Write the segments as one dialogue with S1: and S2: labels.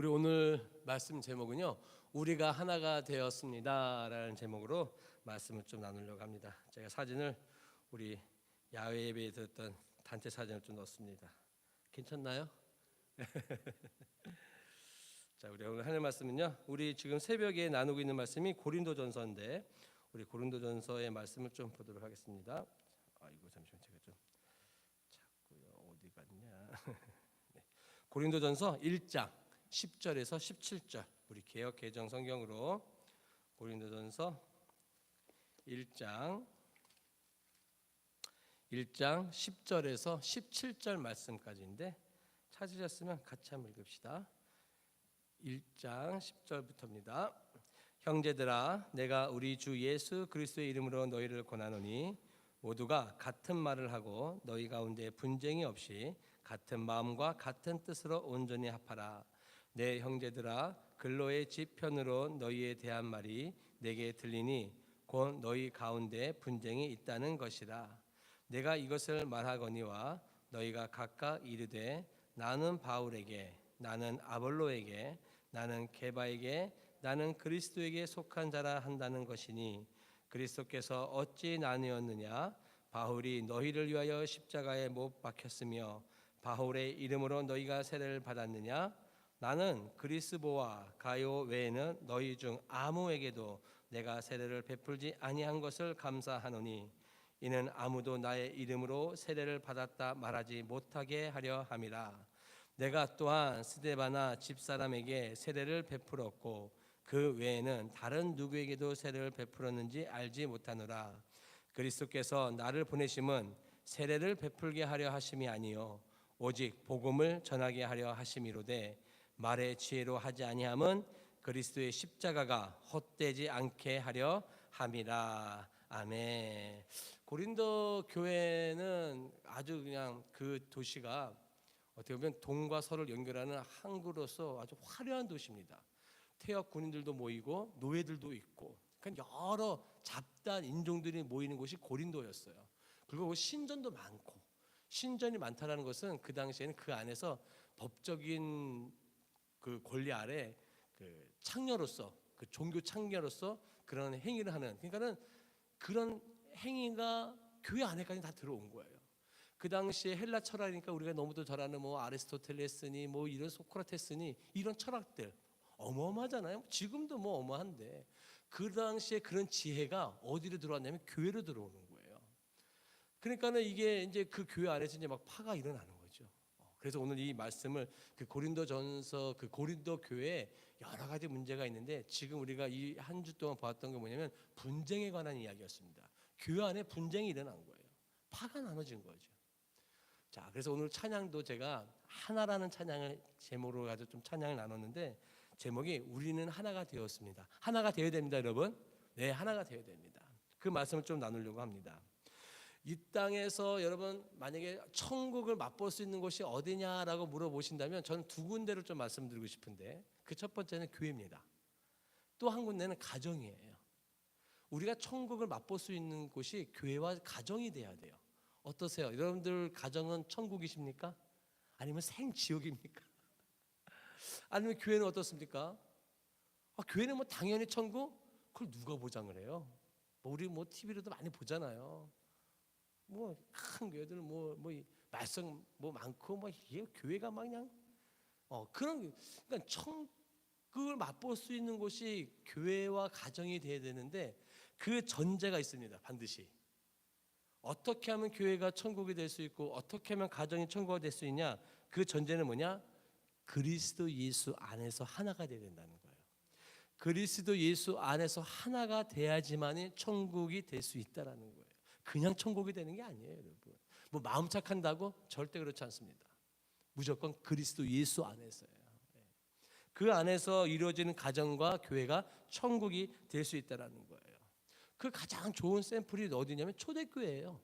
S1: 우리 오늘 말씀 제목은요, 우리가 하나가 되었습니다 라는 제목으로 말씀을 좀 나누려고 합니다. 제가 사진을 우리 야외 예배에 드렸던 단체 사진을 좀 넣었습니다. 괜찮나요? 자, 우리 오늘 하늘 말씀은요, 우리 지금 새벽에 나누고 있는 말씀이 고린도전서인데, 우리 고린도전서의 말씀을 좀 보도록 하겠습니다. 아이고, 잠시만, 제가 좀 찾고요. 어디 갔냐? 네. 고린도전서 1장 10절에서 17절, 우리 개역 개정 성경으로 고린도전서 1장 10절에서 17절 말씀까지인데, 찾으셨으면 같이 한번 읽읍시다. 1장 10절부터입니다. 형제들아, 내가 우리 주 예수 그리스도의 이름으로 너희를 권하노니 모두가 같은 말을 하고 너희 가운데 분쟁이 없이 같은 마음과 같은 뜻으로 온전히 합하라. 내 형제들아, 근로의 지편으로 너희에 대한 말이 내게 들리니 곧 너희 가운데 분쟁이 있다는 것이라. 내가 이것을 말하거니와 너희가 각각 이르되 나는 바울에게, 나는 아볼로에게, 나는 게바에게, 나는 그리스도에게 속한 자라 한다는 것이니, 그리스도께서 어찌 나뉘었느냐? 바울이 너희를 위하여 십자가에 못 박혔으며 바울의 이름으로 너희가 세례를 받았느냐? 나는 그리스보와 가요 외에는 너희 중 아무에게도 내가 세례를 베풀지 아니한 것을 감사하노니, 이는 아무도 나의 이름으로 세례를 받았다 말하지 못하게 하려 함이라. 내가 또한 스데바나 집사람에게 세례를 베풀었고 그 외에는 다른 누구에게도 세례를 베풀었는지 알지 못하노라. 그리스도께서 나를 보내심은 세례를 베풀게 하려 하심이 아니요 오직 복음을 전하게 하려 하심이로되, 말의 지혜로 하지 아니함은 그리스도의 십자가가 헛되지 않게 하려 함이라. 아멘. 고린도 교회는 아주 그냥 그 도시가 어떻게 보면 동과 서를 연결하는 항구로서 아주 화려한 도시입니다. 태역 군인들도 모이고 노예들도 있고, 그러니까 여러 잡다한 인종들이 모이는 곳이 고린도였어요. 그리고 신전도 많고, 신전이 많다라는 것은 그 당시에는 그 안에서 법적인 그 권리 아래 그 창녀로서, 그 종교 창녀로서 그런 행위를 하는, 그러니까는 그런 행위가 교회 안에까지 다 들어온 거예요. 그 당시에 헬라 철학이니까 우리가 너무도 잘 아는 뭐 아리스토텔레스니 뭐 이런 소크라테스니 이런 철학들 어마어마하잖아요. 지금도 뭐 어마한데, 그 당시에 그런 지혜가 어디로 들어왔냐면 교회로 들어오는 거예요. 그러니까는 이게 이제 그 교회 안에서 이제 막 파가 일어나는 거죠. 그래서 오늘 이 말씀을 그 고린도전서 그 고린도 교회에 여러 가지 문제가 있는데, 지금 우리가 이 한 주 동안 봤던 게 뭐냐면 분쟁에 관한 이야기였습니다. 교회 안에 분쟁이 일어난 거예요. 파가 나눠진 거죠. 자, 그래서 오늘 찬양도 제가 하나라는 찬양을 제목으로 가지고 좀 찬양을 나눴는데, 제목이 우리는 하나가 되었습니다. 하나가 되어야 됩니다, 여러분. 네, 하나가 되어야 됩니다. 그 말씀을 좀 나누려고 합니다. 이 땅에서 여러분 만약에 천국을 맛볼 수 있는 곳이 어디냐라고 물어보신다면 저는 두 군데를 좀 말씀드리고 싶은데, 그 첫 번째는 교회입니다. 또 한 군데는 가정이에요. 우리가 천국을 맛볼 수 있는 곳이 교회와 가정이 돼야 돼요. 어떠세요? 여러분들 가정은 천국이십니까? 아니면 생지옥입니까? 아니면 교회는 어떻습니까? 교회는 뭐 당연히 천국? 그걸 누가 보장을 해요? 우리 뭐 TV로도 많이 보잖아요. 뭐 큰 교회들 뭐 말씀 뭐 많고 뭐 이게 교회가 막 그냥 그런, 그러니까 천국을 맛볼 수 있는 곳이 교회와 가정이 돼야 되는데, 그 전제가 있습니다. 반드시. 어떻게 하면 교회가 천국이 될 수 있고 어떻게 하면 가정이 천국이 될 수 있냐? 그 전제는 뭐냐? 그리스도 예수 안에서 하나가 돼야 된다는 거예요. 그리스도 예수 안에서 하나가 돼야지만이 천국이 될 수 있다라는 거예요. 그냥 천국이 되는 게 아니에요, 여러분. 뭐 마음 착한다고? 절대 그렇지 않습니다. 무조건 그리스도 예수 안에서예요. 그 안에서 이루어지는 가정과 교회가 천국이 될 수 있다라는 거예요. 그 가장 좋은 샘플이 어디냐면 초대교회예요.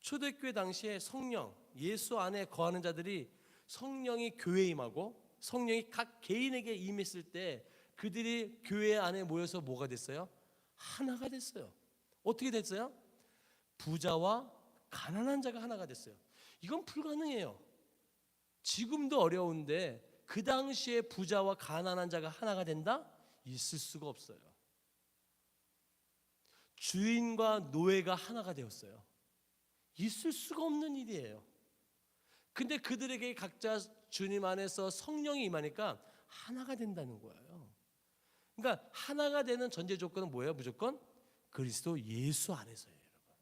S1: 초대교회 당시에 성령, 예수 안에 거하는 자들이 성령이 교회에 임하고 성령이 각 개인에게 임했을 때 그들이 교회 안에 모여서 뭐가 됐어요? 하나가 됐어요. 어떻게 됐어요? 부자와 가난한 자가 하나가 됐어요. 이건 불가능해요. 지금도 어려운데 그 당시에 부자와 가난한 자가 하나가 된다? 있을 수가 없어요. 주인과 노예가 하나가 되었어요. 있을 수가 없는 일이에요. 근데 그들에게 각자 주님 안에서 성령이 임하니까 하나가 된다는 거예요. 그러니까 하나가 되는 전제 조건은 뭐예요? 무조건 그리스도 예수 안에서예요, 여러분.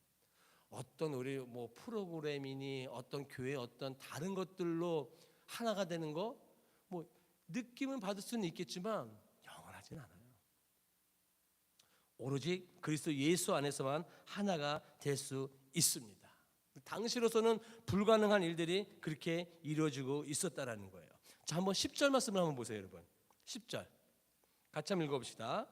S1: 어떤 우리 뭐 프로그램이니 어떤 교회 어떤 다른 것들로 하나가 되는 거 뭐 느낌은 받을 수는 있겠지만 영원하진 않아요. 오로지 그리스도 예수 안에서만 하나가 될 수 있습니다. 당시로서는 불가능한 일들이 그렇게 이루어지고 있었다라는 거예요. 자, 한번 10절 말씀을 한번 보세요, 여러분. 10절 같이 한번 읽어봅시다.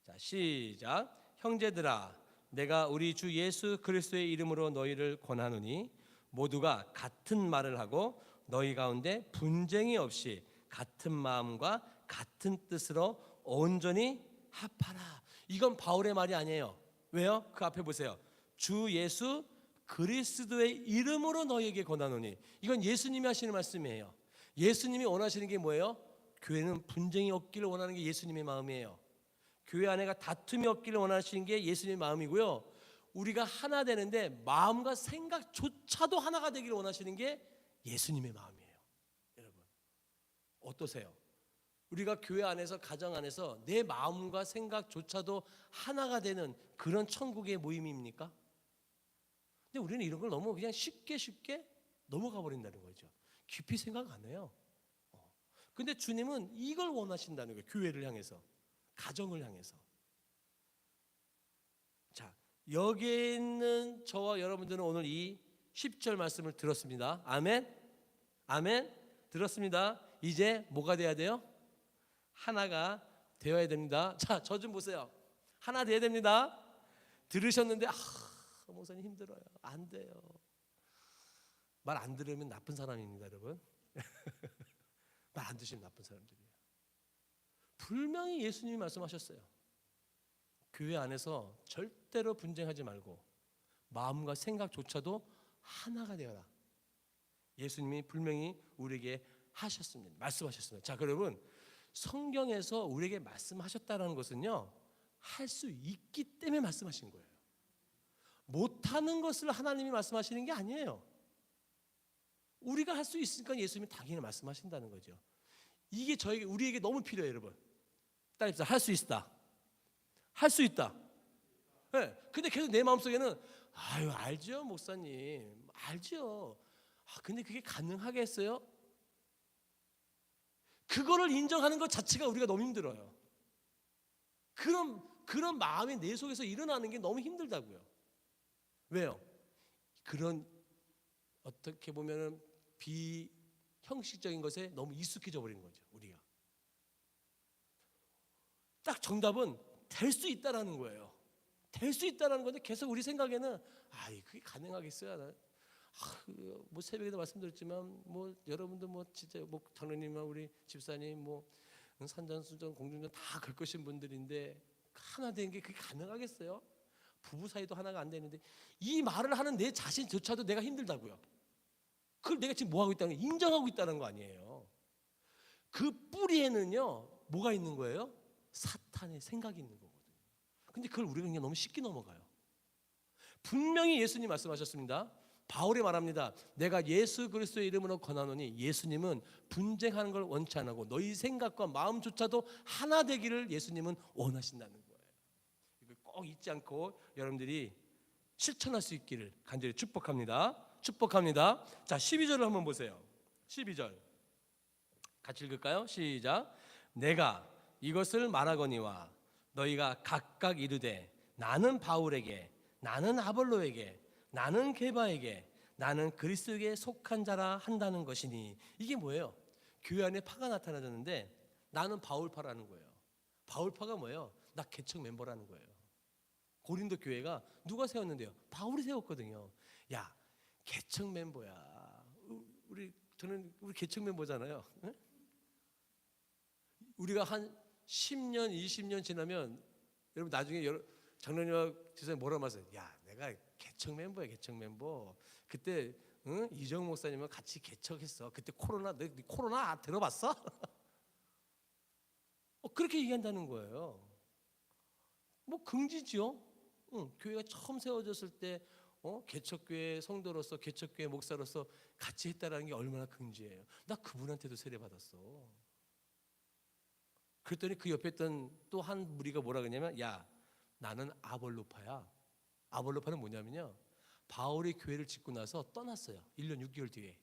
S1: 자, 시작. 형제들아, 내가 우리 주 예수 그리스도의 이름으로 너희를 권하노니 모두가 같은 말을 하고 너희 가운데 분쟁이 없이 같은 마음과 같은 뜻으로 온전히 합하라. 이건 바울의 말이 아니에요. 왜요? 그 앞에 보세요. 주 예수 그리스도의 이름으로 너희에게 권하노니. 이건 예수님이 하시는 말씀이에요. 예수님이 원하시는 게 뭐예요? 교회는 분쟁이 없기를 원하는 게 예수님의 마음이에요. 교회 안에가 다툼이 없기를 원하시는 게 예수님의 마음이고요. 우리가 하나 되는데 마음과 생각조차도 하나가 되기를 원하시는 게 예수님의 마음이에요. 여러분 어떠세요? 우리가 교회 안에서 가정 안에서 내 마음과 생각조차도 하나가 되는 그런 천국의 모임입니까? 근데 우리는 이런 걸 너무 그냥 쉽게 넘어가 버린다는 거죠. 깊이 생각 안 해요. 근데 주님은 이걸 원하신다는 거예요. 교회를 향해서, 가정을 향해서. 자, 여기에 있는 저와 여러분들은 오늘 이 10절 말씀을 들었습니다. 아멘? 아멘? 들었습니다. 이제 뭐가 돼야 돼요? 하나가 되어야 됩니다. 자, 저 좀 보세요. 하나 돼야 됩니다. 들으셨는데 목사님 힘들어요. 안 돼요. 말 안 들으면 나쁜 사람입니다, 여러분. 말 안 듣으면 나쁜 사람들이에요. 분명히 예수님이 말씀하셨어요. 교회 안에서 절대로 분쟁하지 말고 마음과 생각조차도 하나가 되어라. 예수님이 분명히 우리에게 하셨습니다. 말씀하셨습니다. 자, 여러분 성경에서 우리에게 말씀하셨다는 것은요, 할 수 있기 때문에 말씀하신 거예요. 못하는 것을 하나님이 말씀하시는 게 아니에요. 우리가 할 수 있으니까 예수님이 당연히 말씀하신다는 거죠. 이게 우리에게 너무 필요해요, 여러분. 따라합시다. 할 수 있다. 할 수 있다. 네. 근데 계속 내 마음속에는 알죠, 목사님. 알죠. 근데 그게 가능하겠어요? 그거를 인정하는 것 자체가 우리가 너무 힘들어요. 그런 마음이 내 속에서 일어나는 게 너무 힘들다고요. 왜요? 그런 어떻게 보면은 비형식적인 것에 너무 익숙해져 버린 거죠, 우리가. 딱 정답은 될 수 있다라는 거예요. 될 수 있다라는 건데 계속 우리 생각에는 그게 가능하겠어요? 뭐 새벽에도 말씀드렸지만 뭐 여러분들 뭐 진짜 뭐 장로님과 우리 집사님 뭐 산전수전 공중전 다 겪으신 분들인데 하나 된 게 그게 가능하겠어요? 부부 사이도 하나가 안 되는데 이 말을 하는 내 자신조차도 내가 힘들다고요. 그걸 내가 지금 뭐 하고 있다는 거 인정하고 있다는 거 아니에요. 그 뿌리에는요 뭐가 있는 거예요? 사탄의 생각이 있는 거거든요. 근데 그걸 우리가 그냥 너무 쉽게 넘어가요. 분명히 예수님 말씀하셨습니다. 바울이 말합니다. 내가 예수 그리스도의 이름으로 권하노니, 예수님은 분쟁하는 걸 원치 안 하고 너희 생각과 마음조차도 하나 되기를 예수님은 원하신다는 거예요. 이걸 꼭 잊지 않고 여러분들이 실천할 수 있기를 간절히 축복합니다. 축복합니다. 자, 12절을 한번 보세요. 12절 같이 읽을까요? 시작. 내가 이것을 말하거니와 너희가 각각 이르되 나는 바울에게, 나는 아볼로에게, 나는 게바에게, 나는 그리스도에게 속한 자라 한다는 것이니. 이게 뭐예요? 교회 안에 파가 나타나졌는데 나는 바울파라는 거예요. 바울파가 뭐예요? 나 개척 멤버라는 거예요. 고린도 교회가 누가 세웠는데요? 바울이 세웠거든요. 야, 개척 멤버야. 우리 개척 멤버잖아요. 응? 우리가 한 10년, 20년 지나면 여러분 나중에 장로님과 지사님 뭐라 말하세요? 야, 내가 개척 멤버야, 개척 멤버. 그때 응? 이정 목사님은 같이 개척했어. 그때 코로나, 너 코로나 들어봤어? 그렇게 얘기한다는 거예요. 뭐 긍지죠. 응, 교회가 처음 세워졌을 때 개척교회 성도로서 개척교회 목사로서 같이 했다라는 게 얼마나 긍지예요. 나 그분한테도 세례 받았어. 그랬더니 그 옆에 있던 또 한 무리가 뭐라 그러냐면, 야, 나는 아볼로파야. 아볼로파는 뭐냐면요, 바울이 교회를 짓고 나서 떠났어요. 1년 6개월 뒤에.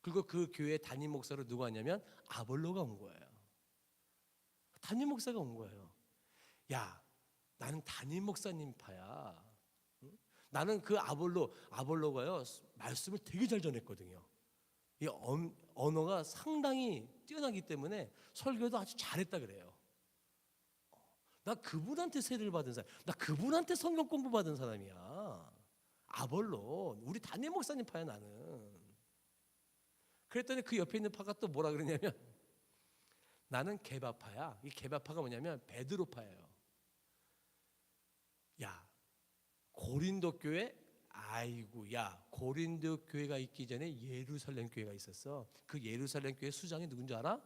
S1: 그리고 그 교회 담임 목사로 누가 왔냐면 아볼로가 온 거예요. 담임 목사가 온 거예요. 야, 나는 담임 목사님 파야. 응? 나는 그 아볼로가요, 말씀을 되게 잘 전했거든요. 이 언어가 상당히 뛰어나기 때문에 설교도 아주 잘했다 그래요. 나 그분한테 세례를 받은 사람, 나 그분한테 성경 공부 받은 사람이야. 아볼로, 우리 담임 목사님 파야 나는. 그랬더니 그 옆에 있는 파가 또 뭐라 그러냐면, 나는 게바파야. 이 게바파가 뭐냐면 베드로파예요. 야, 고린도 교회, 아이고, 야, 고린도 교회가 있기 전에 예루살렘 교회가 있었어. 그 예루살렘 교회 수장이 누군지 알아?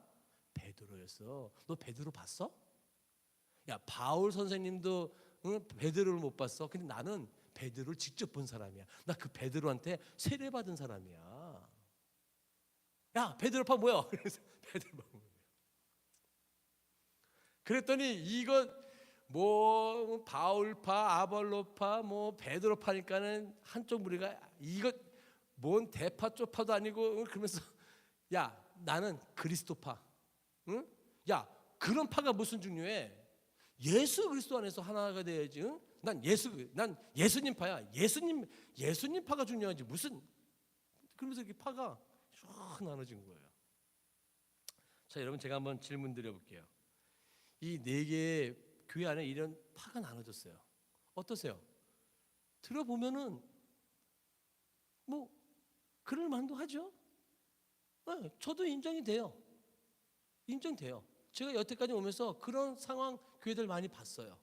S1: 베드로였어. 너 베드로 봤어? 야, 바울 선생님도 베드로를 못 봤어. 근데 나는 베드로를 직접 본 사람이야. 나 그 베드로한테 세례 받은 사람이야. 야, 베드로파 뭐야? 그래서 베드로파 뭐야? 그랬더니 이건 뭐 바울파, 아볼로파, 뭐 베드로파니까는 한쪽 무리가 이거 뭔 대파 쪽파도 아니고 그러면서, 야, 나는 그리스도파. 응? 야, 그런 파가 무슨 중요해? 예수 그리스도 안에서 하나가 돼야지. 응? 난 예수님 파야. 예수님 파가 중요하지 무슨. 그러면서 이렇게 파가 쫙 나눠진 거예요. 자, 여러분, 제가 한번 질문 드려볼게요. 이 네 개의 교회 안에 이런 파가 나눠졌어요. 어떠세요? 들어보면은 뭐 그럴 만도 하죠. 네, 저도 인정이 돼요. 인정돼요. 제가 여태까지 오면서 그런 상황 교회들 많이 봤어요.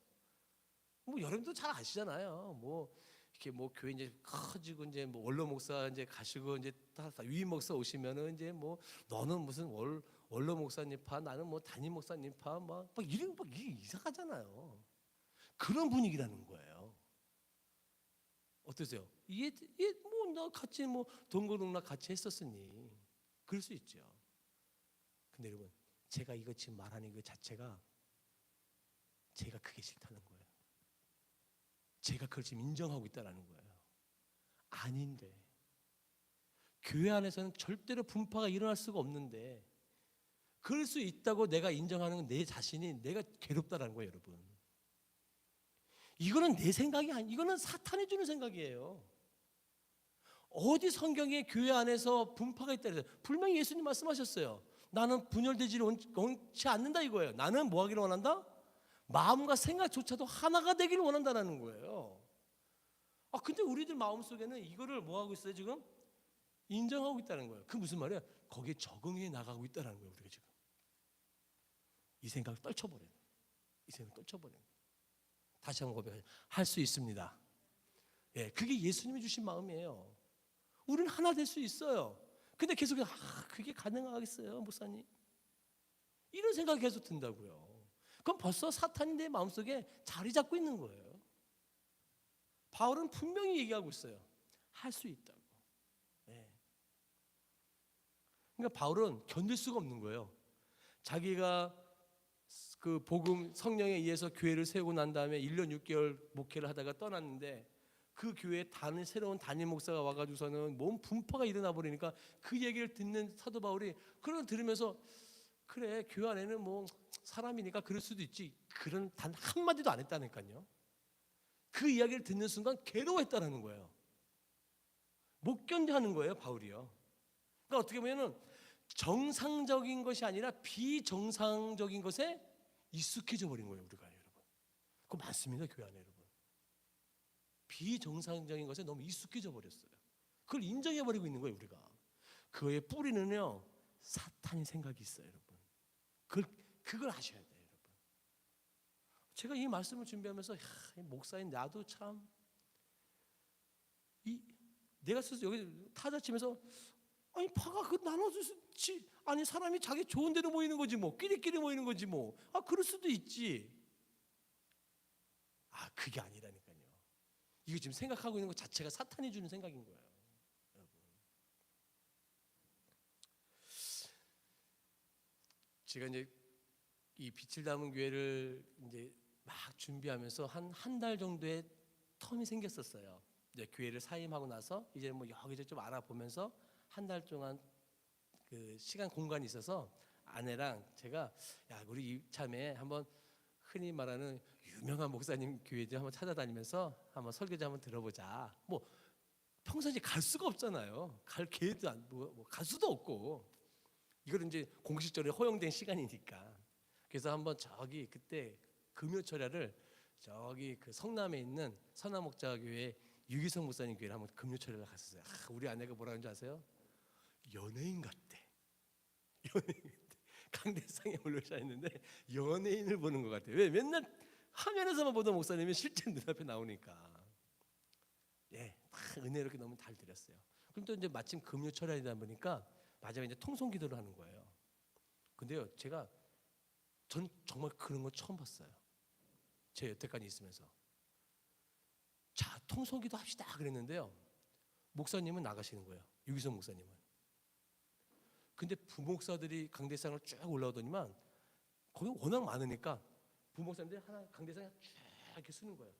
S1: 뭐 여러분도 잘 아시잖아요. 뭐 이렇게 뭐 교회 이제 커지고 이제 뭐 원로 목사 이제 가시고 이제 다 위임 목사 오시면은 이제 뭐 너는 무슨 원로 목사님 파, 나는 뭐 담임 목사님 파, 막 이런 막 이게 이상하잖아요. 그런 분위기라는 거예요. 어떠세요? 이게 뭐 나 같이 뭐 동거동락 같이 했었으니 그럴 수 있죠. 근데 여러분, 제가 이거 지금 말하는 그 자체가 제가 그게 싫다는 거예요. 제가 그걸 지금 인정하고 있다는 거예요. 아닌데, 교회 안에서는 절대로 분파가 일어날 수가 없는데, 그럴 수 있다고 내가 인정하는 내 자신이 내가 괴롭다라는 거예요, 여러분. 이거는 내 생각이 아니, 이거는 사탄이 주는 생각이에요. 어디 성경에 교회 안에서 분파가 있다 그래서 분명히 예수님 말씀하셨어요. 나는 분열되지를 원치 않는다 이거예요. 나는 뭐 하기를 원한다? 마음과 생각조차도 하나가 되기를 원한다는 거예요. 근데 우리들 마음속에는 이거를 뭐 하고 있어요 지금? 인정하고 있다는 거예요. 그 무슨 말이야? 거기에 적응해 나가고 있다는 거예요. 우리가 지금 이 생각을 떨쳐버려요. 이 생각을 떨쳐버려요. 다시 한번 고백해요. 할 수 있습니다. 예, 그게 예수님이 주신 마음이에요. 우리는 하나 될 수 있어요. 근데 계속 그게 가능하겠어요, 목사님? 이런 생각이 계속 든다고요. 그럼 벌써 사탄이 내 마음속에 자리 잡고 있는 거예요. 바울은 분명히 얘기하고 있어요. 할 수 있다고. 네. 그러니까 바울은 견딜 수가 없는 거예요. 자기가 그 복음 성령에 의해서 교회를 세우고 난 다음에 1년 6개월 목회를 하다가 떠났는데, 그 교회에 새로운 담임 목사가 와가지고서는 몸 분파가 일어나 버리니까 그 얘기를 듣는 사도 바울이 그런 걸 들으면서, 그래, 교회 안에는 뭐 사람이니까 그럴 수도 있지, 그런 단 한마디도 안 했다니까요. 그 이야기를 듣는 순간 괴로워했다는 거예요. 못 견뎌하는 거예요, 바울이요. 그러니까 어떻게 보면은 정상적인 것이 아니라 비정상적인 것에 익숙해져 버린 거예요, 우리가. 여러분, 그거 많습니다, 교회 안에. 여러분, 비정상적인 것에 너무 익숙해져 버렸어요. 그걸 인정해 버리고 있는 거예요, 우리가. 그의 뿌리는요, 사탄의 생각이 있어요, 여러분. 그걸 아셔야 돼요, 여러분. 제가 이 말씀을 준비하면서 목사인 나도 참 내가 스스로 여기 타자 치면서 아니 파가 그 나눠주지 아니 사람이 자기 좋은 데로 모이는 거지 뭐 끼리끼리 모이는 거지 뭐 그럴 수도 있지. 그게 아니라니까요. 이거 지금 생각하고 있는 것 자체가 사탄이 주는 생각인 거예요, 여러분. 제가 이제 이 빛을 담은 교회를 이제 막 준비하면서 한 달 정도의 텀이 생겼었어요. 이제 교회를 사임하고 나서 이제 뭐 여기저기 좀 알아보면서 한 달 동안 그 시간 공간이 있어서 아내랑 제가 야 우리 이참에 한번 흔히 말하는 유명한 목사님 교회들 한번 찾아다니면서 한번 설교지 한번 들어보자. 뭐 평소에 갈 수가 없잖아요. 갈 기회도 갈 수도 없고 이거는 이제 공식적으로 허용된 시간이니까. 그래서 한번 저기 그때 금요철야를 저기 그 성남에 있는 선화목자교회 유기성 목사님 교회를 한번 금요철야를 갔었어요. 우리 아내가 뭐라는 줄 아세요? 연예인 같대. 연예인 같대. 강대상에 올려져 있는데 연예인을 보는 것 같아요. 왜? 맨날 화면에서만 보던 목사님이 실제 눈앞에 나오니까. 다 은혜롭게 너무 잘 드렸어요. 그럼 또 이제 마침 금요철야이다 보니까 마지막에 이제 통성기도를 하는 거예요. 근데요, 전 정말 그런 거 처음 봤어요. 제 여태까지 있으면서. 자, 통성기도 합시다 그랬는데요. 목사님은 나가시는 거예요. 유기성 목사님은. 근데 부목사들이 강대상을 쭉 올라오더니만 거기 워낙 많으니까 부목사님들이 하나 강대상에 쭉 이렇게 쓰는 거예요.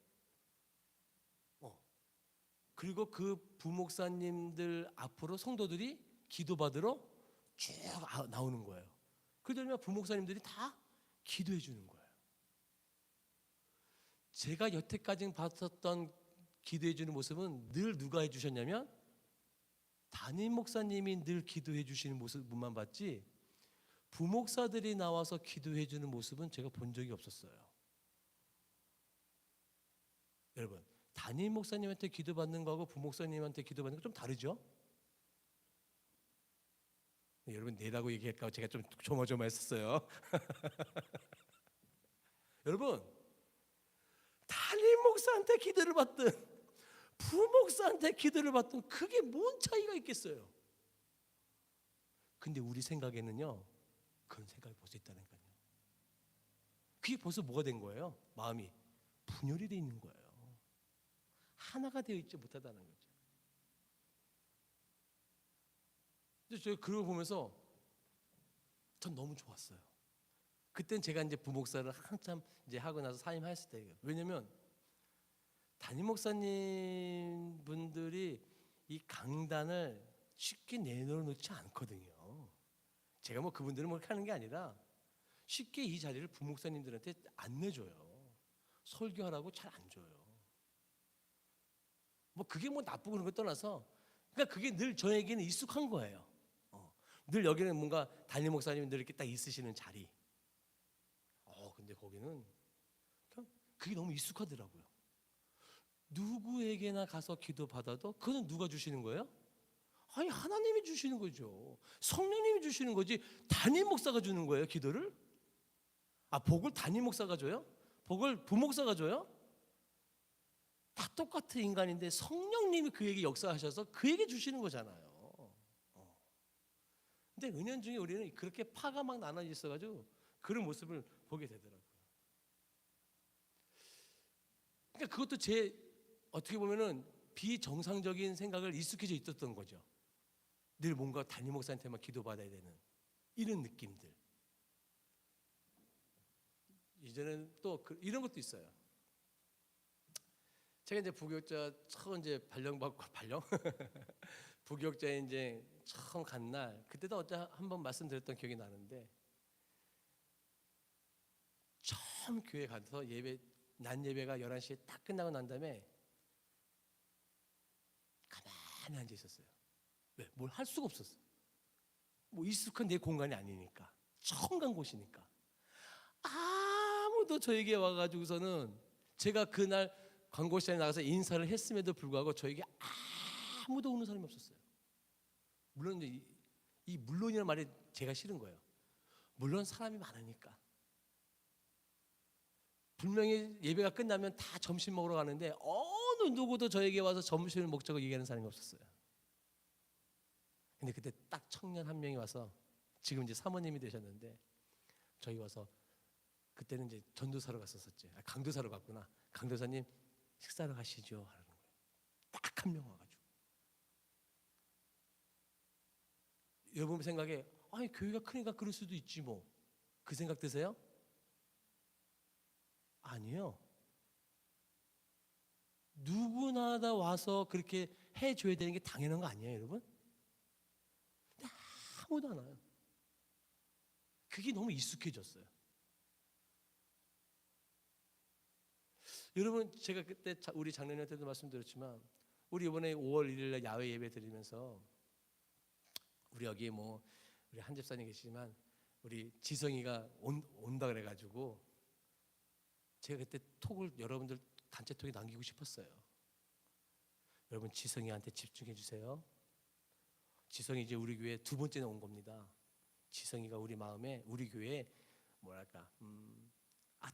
S1: 그리고 그 부목사님들 앞으로 성도들이 기도받으러 쭉 나오는 거예요. 그러면 부목사님들이 다 기도해 주는 거예요. 제가 여태까지 봤었던 기도해 주는 모습은 늘 누가 해 주셨냐면 담임 목사님이 늘 기도해 주시는 모습만 봤지 부목사들이 나와서 기도해 주는 모습은 제가 본 적이 없었어요. 여러분, 담임 목사님한테 기도받는 거하고 부목사님한테 기도받는 거 좀 다르죠? 여러분 내라고 얘기할까 제가 좀 조마조마했었어요. 여러분, 담임 목사한테 기도를 받든 부목사한테 기도를 받든 그게 뭔 차이가 있겠어요? 근데 우리 생각에는요 그런 생각이 벌써 있다니까요. 그게 벌써 뭐가 된 거예요? 마음이 분열이 돼 있는 거예요. 하나가 되어 있지 못하다는 거죠. 근데 제가 그걸 보면서 전 너무 좋았어요. 그땐 제가 이제 부목사를 한참 이제 하고 나서 사임했을 때예요. 왜냐면 담임 목사님 분들이 이 강단을 쉽게 내놓지 않거든요. 제가 뭐 그분들은 뭐 하는 게 아니라 쉽게 이 자리를 부목사님들한테 안 내줘요. 설교하라고 잘 안 줘요. 뭐 그게 뭐 나쁘고 그런 거 떠나서 그러니까 그게 늘 저에게는 익숙한 거예요. 늘 여기는 뭔가 담임 목사님이 늘 이렇게 딱 있으시는 자리. 근데 거기는 그냥 그게 너무 익숙하더라고요. 누구에게나 가서 기도 받아도 그건 누가 주시는 거예요? 아니 하나님이 주시는 거죠. 성령님이 주시는 거지 담임 목사가 주는 거예요 기도를? 복을 담임 목사가 줘요? 복을 부목사가 줘요? 다 똑같은 인간인데 성령님이 그에게 역사하셔서 그에게 주시는 거잖아요. 근데 은연중에 우리는 그렇게 파가 막 나눠져 있어가지고 그런 모습을 보게 되더라고요. 그러니까 그것도 제 어떻게 보면은 비정상적인 생각을 익숙해져 있었던 거죠. 늘 뭔가 담임 목사한테만 기도받아야 되는 이런 느낌들. 이제는 또 이런 것도 있어요. 제가 이제 부교육자 처음 이제 발령받고 부교육자에 이제 처음 간 날 그때도 한번 말씀드렸던 기억이 나는데 처음 교회 가서 낮 예배가 11시에 딱 끝나고 난 다음에 가만히 앉아 있었어요. 왜? 뭘 할 수가 없었어. 뭐 익숙한 내 공간이 아니니까 처음 간 곳이니까 아무도 저에게 와가지고서는 제가 그날 광고시장에 나가서 인사를 했음에도 불구하고 저에게 아무도 오는 사람이 없었어요. 물론 이 물론이라는 말이 제가 싫은 거예요. 물론 사람이 많으니까. 분명히 예배가 끝나면 다 점심 먹으러 가는데 어느 어느 누구도 저에게 와서 점심을 먹자고 얘기하는 사람이 없었어요. 근데 그때 딱 청년 한 명이 와서, 지금 이제 사모님이 되셨는데, 저희 와서, 그때는 이제 전도사로 갔었었지. 강도사로 갔구나. 강도사님 식사로 가시죠 하는 거예요. 딱 한 명 와가지고. 여러분 생각에 아니 교회가 크니까 그럴 수도 있지 뭐, 그 생각 드세요? 아니요. 누구나 다 와서 그렇게 해줘야 되는 게 당연한 거 아니에요, 여러분? 근데 아무도 안 와요. 그게 너무 익숙해졌어요. 여러분, 제가 그때 우리 장로님한테도 말씀드렸지만, 우리 이번에 5월 1일 날 야외 예배 드리면서, 우리 여기 뭐 우리 한 집사님 계시지만 우리 지성이가 온다 그래가지고 제가 그때 톡을 여러분들 단체 톡에 남기고 싶었어요. 여러분, 지성이한테 집중해 주세요. 지성이 이제 우리 교회 두 번째나 온 겁니다. 지성이가 우리 마음에, 우리 교회에 뭐랄까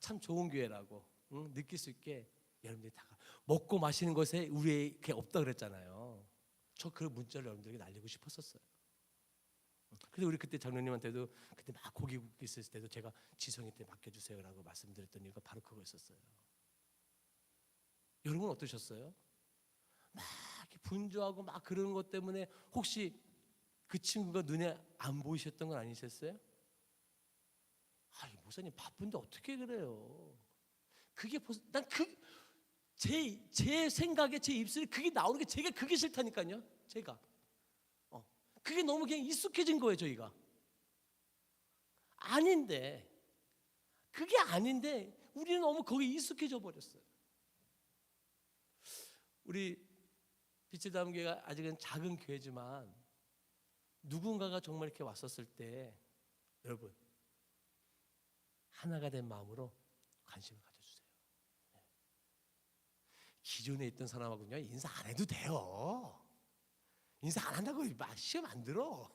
S1: 참 좋은 교회라고 느낄 수 있게 여러분들이 다 먹고 마시는 것에 우리에게 없다 그랬잖아요. 저 그 문자를 여러분들에게 날리고 싶었었어요. 그래서 우리 그때 장로님한테도 그때 막 고기 굽기 있을 때도 제가 지성이한테 맡겨주세요라고 말씀드렸던 이유가 바로 그거였었어요. 여러분 어떠셨어요? 막 이렇게 분주하고 막 그런 것 때문에 혹시 그 친구가 눈에 안 보이셨던 건 아니셨어요? 목사님 바쁜데 어떻게 그래요? 그게 난 제 생각에 제 입술에 그게 나오는 게 제가 그게 싫다니까요. 제가 그게 너무 그냥 익숙해진 거예요. 저희가 아닌데, 그게 아닌데 우리는 너무 거기에 익숙해져 버렸어요. 우리 빛의 담은 교회가 아직은 작은 교회지만 누군가가 정말 이렇게 왔었을 때 여러분 하나가 된 마음으로 관심을 가져주세요. 기존에 있던 사람하고는요 인사 안 해도 돼요. 인사 안 한다고 시험 안 들어.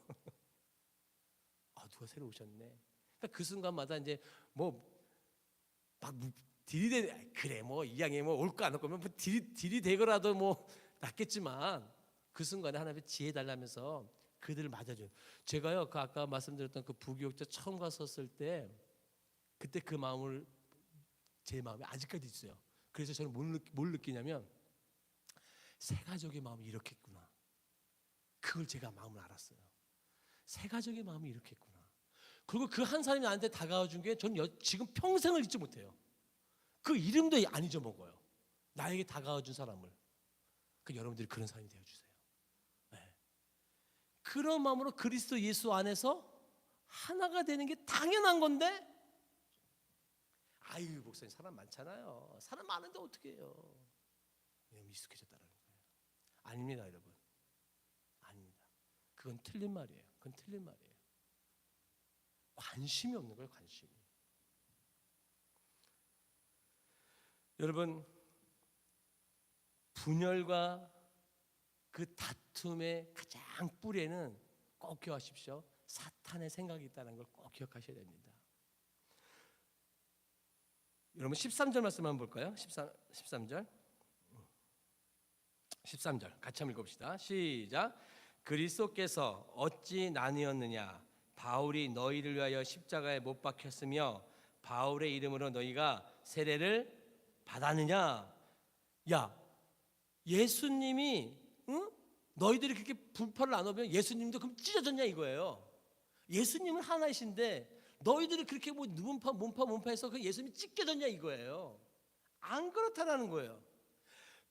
S1: 누가 새로 오셨네. 그러니까 그 순간마다 이제 막 들이대, 그래 뭐 이 양이 뭐 올까 안 올 거면 뭐 들이대거라도 뭐 낫겠지만, 그 순간에 하나님의 지혜 달라면서 그들을 맞아줘요. 제가요 그 아까 말씀드렸던 그 부교육자 처음 갔었을 때 그때 그 마음을, 제 마음에 아직까지 있어요. 그래서 저는 뭘 느끼냐면 새가족의 마음이 이렇게 있구나. 그걸 제가 마음을 알았어요. 새가족의 마음이 이렇게 있구나. 그리고 그 한 사람이 나한테 다가와 준 게 저는 지금 평생을 잊지 못해요. 그 이름도 안 잊어먹어요. 나에게 다가와 준 사람을. 여러분들이 그런 사람이 되어주세요. 네. 그런 마음으로 그리스도 예수 안에서 하나가 되는 게 당연한 건데, 목사님 사람 많잖아요. 사람 많은데 어떻게 해요? 너무 익숙해졌다는 거예요. 아닙니다, 여러분. 아닙니다. 그건 틀린 말이에요. 그건 틀린 말이에요. 관심이 없는 거예요. 관심이. 여러분, 분열과 그 다툼의 가장 뿌리에는 꼭 기억하십시오. 사탄의 생각이 있다는 걸 꼭 기억하셔야 됩니다. 여러분 13절 말씀 한번 볼까요? 13절 같이 한번 읽어봅시다. 시작. 그리스도께서 어찌 나뉘었느냐? 바울이 너희를 위하여 십자가에 못 박혔으며 바울의 이름으로 너희가 세례를 받았느냐? 야, 예수님이 너희들이 그렇게 분파를 나누면 예수님도 그럼 찢어졌냐 이거예요. 예수님은 하나이신데 너희들이 그렇게 뭐 문파해서 그 예수님이 찢겨졌냐 이거예요. 안 그렇다라는 거예요.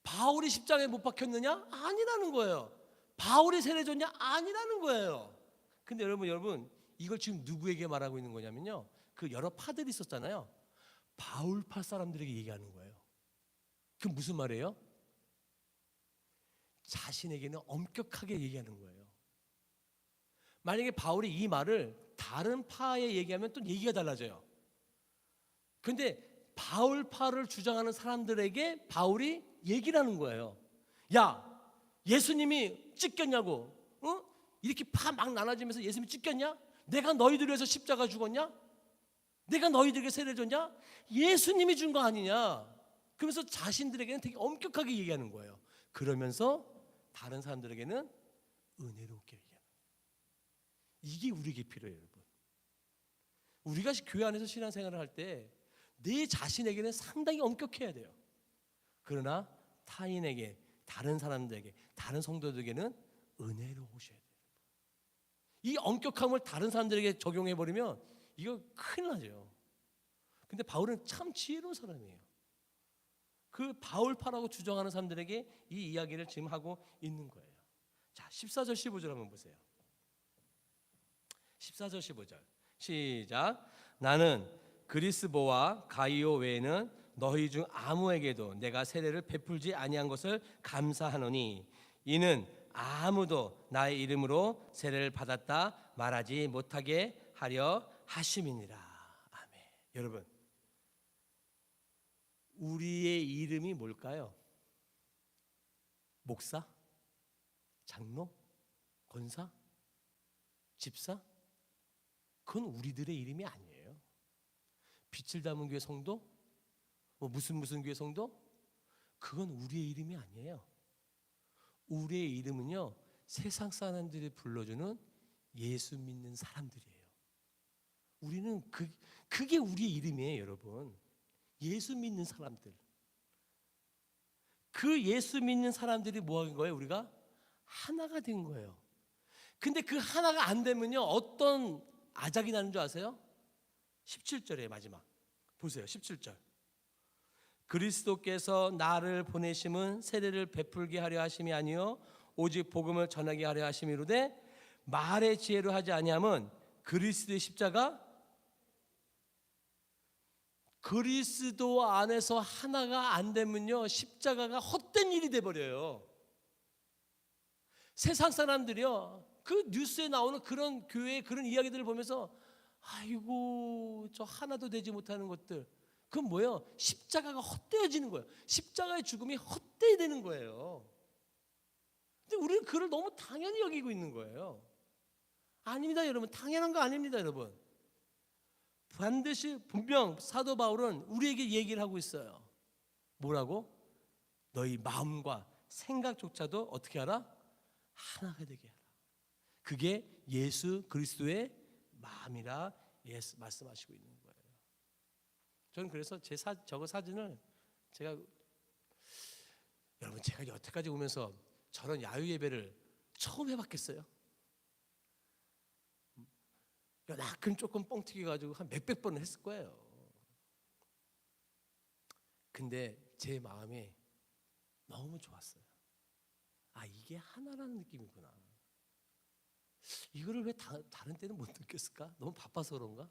S1: 바울이 십자가에 못 박혔느냐? 아니라는 거예요. 바울이 세례 줬냐? 아니라는 거예요. 근데 여러분 이걸 지금 누구에게 말하고 있는 거냐면요, 그 여러 파들이 있었잖아요. 바울파 사람들에게 얘기하는 거예요. 그 무슨 말이에요? 자신에게는 엄격하게 얘기하는 거예요. 만약에 바울이 이 말을 다른 파에 얘기하면 또 얘기가 달라져요. 근데 바울파를 주장하는 사람들에게 바울이 얘기를 하는 거예요. 야, 예수님이 찢겼냐고? 이렇게 파 막 나눠지면서 예수님이 찢겼냐? 내가 너희들 위해서 십자가 죽었냐? 내가 너희들에게 세례 줬냐? 예수님이 준 거 아니냐? 그러면서 자신들에게는 되게 엄격하게 얘기하는 거예요. 그러면서 다른 사람들에게는 은혜롭게 얘기하는 거예요. 이게 우리에게 필요해요, 여러분. 우리가 교회 안에서 신앙생활을 할 때 내 자신에게는 상당히 엄격해야 돼요. 그러나 타인에게, 다른 사람들에게, 다른 성도들에게는 은혜로우셔야 돼요. 이 엄격함을 다른 사람들에게 적용해 버리면 이거 큰일 나죠. 근데 바울은 참 지혜로운 사람이에요. 그 바울파라고 주장하는 사람들에게 이 이야기를 지금 하고 있는 거예요. 자, 14절 15절 한번 보세요. 14절 15절 시작. 나는 그리스보와 가이오 외에는 너희 중 아무에게도 내가 세례를 베풀지 아니한 것을 감사하노니 이는 아무도 나의 이름으로 세례를 받았다 말하지 못하게 하려 하심이니라. 아멘. 여러분, 우리의 이름이 뭘까요? 목사? 장로? 권사? 집사? 그건 우리들의 이름이 아니에요. 빛을 담은 교회 성도? 무슨 교회 성도? 그건 우리의 이름이 아니에요. 우리의 이름은요, 세상 사람들이 불러주는 예수 믿는 사람들이에요. 우리는 그게 우리의 이름이에요, 여러분. 예수 믿는 사람들. 그 예수 믿는 사람들이 뭐 하는 거예요? 우리가 하나가 된 거예요. 근데 그 하나가 안 되면요, 어떤 아작이 나는 줄 아세요? 17절에 마지막 보세요. 17절. 그리스도께서 나를 보내심은 세례를 베풀게 하려 하심이 아니요 오직 복음을 전하게 하려 하심이로되 말의 지혜로 하지 아니함은 그리스도의 십자가, 그리스도 안에서 하나가 안 되면요, 십자가가 헛된 일이 돼버려요. 세상 사람들이요, 그 뉴스에 나오는 그런 교회의 그런 이야기들을 보면서 아이고 저 하나도 되지 못하는 것들, 그건 뭐예요? 십자가가 헛되어지는 거예요. 십자가의 죽음이 헛되어지는 거예요. 근데 우리는 그걸 너무 당연히 여기고 있는 거예요. 아닙니다, 여러분. 당연한 거 아닙니다, 여러분. 반드시 분명 사도 바울은 우리에게 얘기를 하고 있어요. 뭐라고? 너희 마음과 생각조차도 어떻게 하라? 하나가 되게 하라. 그게 예수 그리스도의 마음이라 말씀하시고 있는 거예요. 저는 그래서 저거 사진을 여러분, 제가 여태까지 오면서 저런 야유 예배를 처음 해봤겠어요? 낙근 조금 뻥튀기 가지고 한 몇백 번을 했을 거예요. 근데 제 마음이 너무 좋았어요. 아, 이게 하나라는 느낌이구나. 이거를 왜 다른 때는 못 느꼈을까? 너무 바빠서 그런가?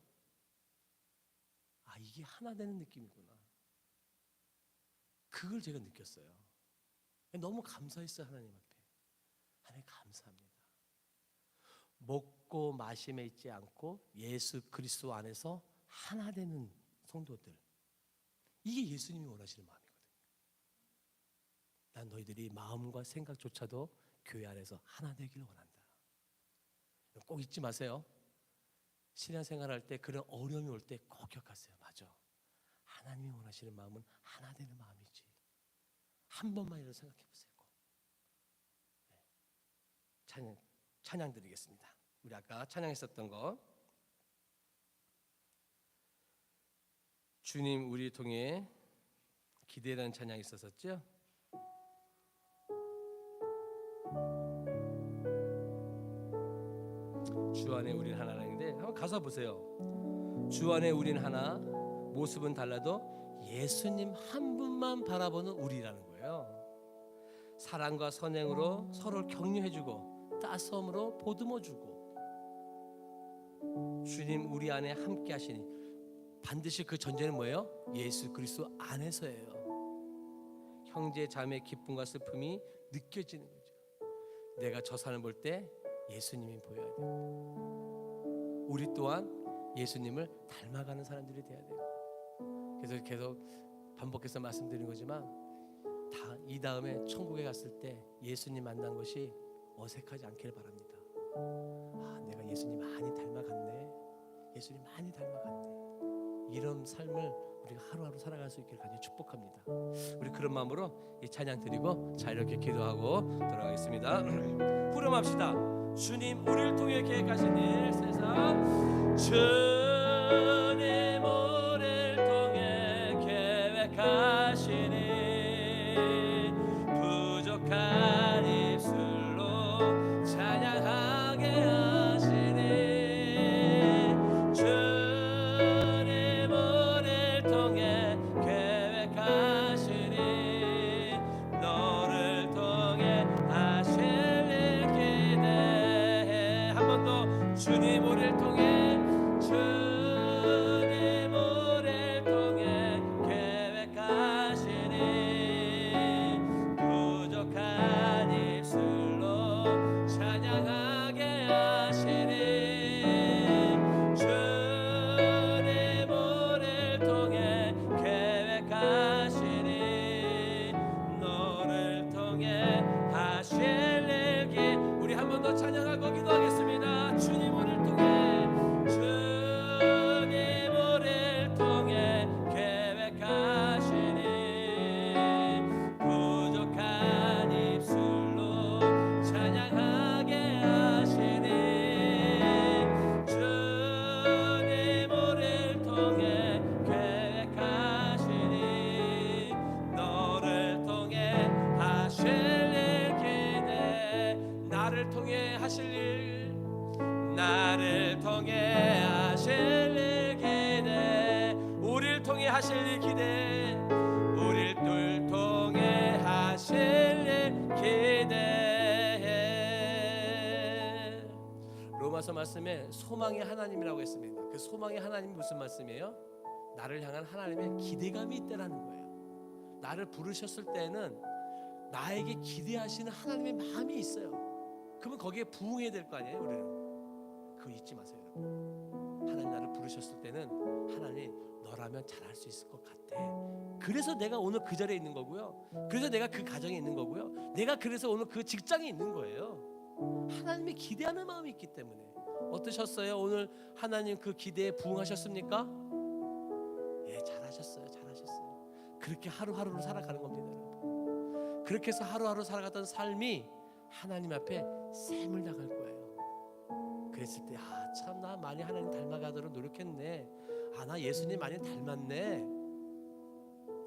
S1: 아, 이게 하나 되는 느낌이구나. 그걸 제가 느꼈어요. 너무 감사했어요, 하나님 앞에. 하나님 감사합니다. 먹고 마심에 있지 않고 예수 그리스도 안에서 하나 되는 성도들, 이게 예수님이 원하시는 마음이거든요. 난 너희들이 마음과 생각조차도 교회 안에서 하나 되기를 원한다. 꼭 잊지 마세요. 신앙생활할 때 그런 어려움이 올 때 꼭 기억하세요. 맞아, 하나님이 원하시는 마음은 하나 되는 마음이지. 한 번만이라도 생각해 보세요. 네. 찬양 드리겠습니다. 우리 아까 찬양했었던 거, 주님 우리 통해 기대라는 찬양이 있었었죠. 주 안에 우린 하나라는데 한번 가사 보세요. 주 안에 우린 하나, 모습은 달라도 예수님 한 분만 바라보는 우리라는 거예요. 사랑과 선행으로 서로를 격려해주고 따스함으로 보듬어주고, 주님 우리 안에 함께 하시니, 반드시 그 전제는 뭐예요? 예수 그리스도 안에서예요. 형제 자매 기쁨과 슬픔이 느껴지는 거죠. 내가 저 사람을 볼 때 예수님이 보여야 돼요. 우리 또한 예수님을 닮아가는 사람들이 돼야 돼요. 그래서 계속 반복해서 말씀드린 거지만, 이 다음에 천국에 갔을 때 예수님 만난 것이 어색하지 않기를 바랍니다. 아, 내가 예수님 많이 닮아갔네. 예수님 많이 닮아갔네. 이런 삶을 우리가 하루하루 살아갈 수 있기를 간절히 축복합니다. 우리 그런 마음으로 이 찬양 드리고 자 이렇게 기도하고 돌아가겠습니다. 후렴합시다. 주님 우리를 통해 계획하신 일 세상 주님 우리를 통해 계획하신 일 부족한 입술로 찬양하게 하시니 주님 우리를 통해 계획하시니 너를 통해 하실 일 기대해. 한 번 더 주님 우리를 통해 주님 우리를 통해 계획하시니 부족한 입술로 찬양하게 하시니 주님 우리를 통해 계획하시니 너를 통해 하실 일기. 우리 한 번 더 찬양하고 기도하겠습니다. 주님 우리를 통해 주님 우리를 통해 계획하시니 부족한 입술로 찬양하게 하시니 주님 우리를 통해 계획하시니 너를 통해 하실 일 기대. 나를 통해 하실 일 나를 통해 하실 일 기대. 우리를 통해 하실 일 기대. 우리를 통해 하실 일 기대해. 로마서 말씀에 소망의 하나님이라고 했습니다. 그 소망의 하나님이 무슨 말씀이에요? 나를 향한 하나님의 기대감이 있다라는 거예요. 나를 부르셨을 때는 나에게 기대하시는 하나님의 마음이 있어요. 그러면 거기에 부응해야 될 거 아니에요. 우리는 그거 잊지 마세요, 여러분. 하나님 나를 부르셨을 때는 하나님 너라면 잘할 수 있을 것 같아. 그래서 내가 오늘 그 자리에 있는 거고요. 그래서 내가 그 가정에 있는 거고요. 내가 그래서 오늘 그 직장에 있는 거예요. 하나님이 기대하는 마음이 있기 때문에. 어떠셨어요? 오늘 하나님 그 기대에 부응하셨습니까? 예, 잘하셨어요. 그렇게 하루하루를 살아가는 겁니다, 여러분. 그렇게 해서 하루하루 살아갔던 삶이 하나님 앞에 샘을 당할 거예요. 그랬을 때 참 나 많이 하나님 닮아가도록 노력했네. 나 예수님 많이 닮았네.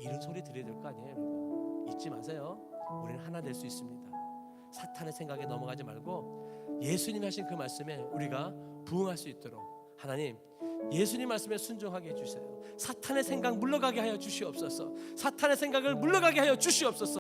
S1: 이런 소리 들어야 될 거 아니에요, 여러분. 잊지 마세요. 우리는 하나 될 수 있습니다. 사탄의 생각에 넘어가지 말고 예수님이 하신 그 말씀에 우리가 부응할 수 있도록 하나님 예수님 말씀에 순종하게 해주세요. 사탄의 생각 물러가게 하여 주시옵소서. 사탄의 생각을 물러가게 하여 주시옵소서.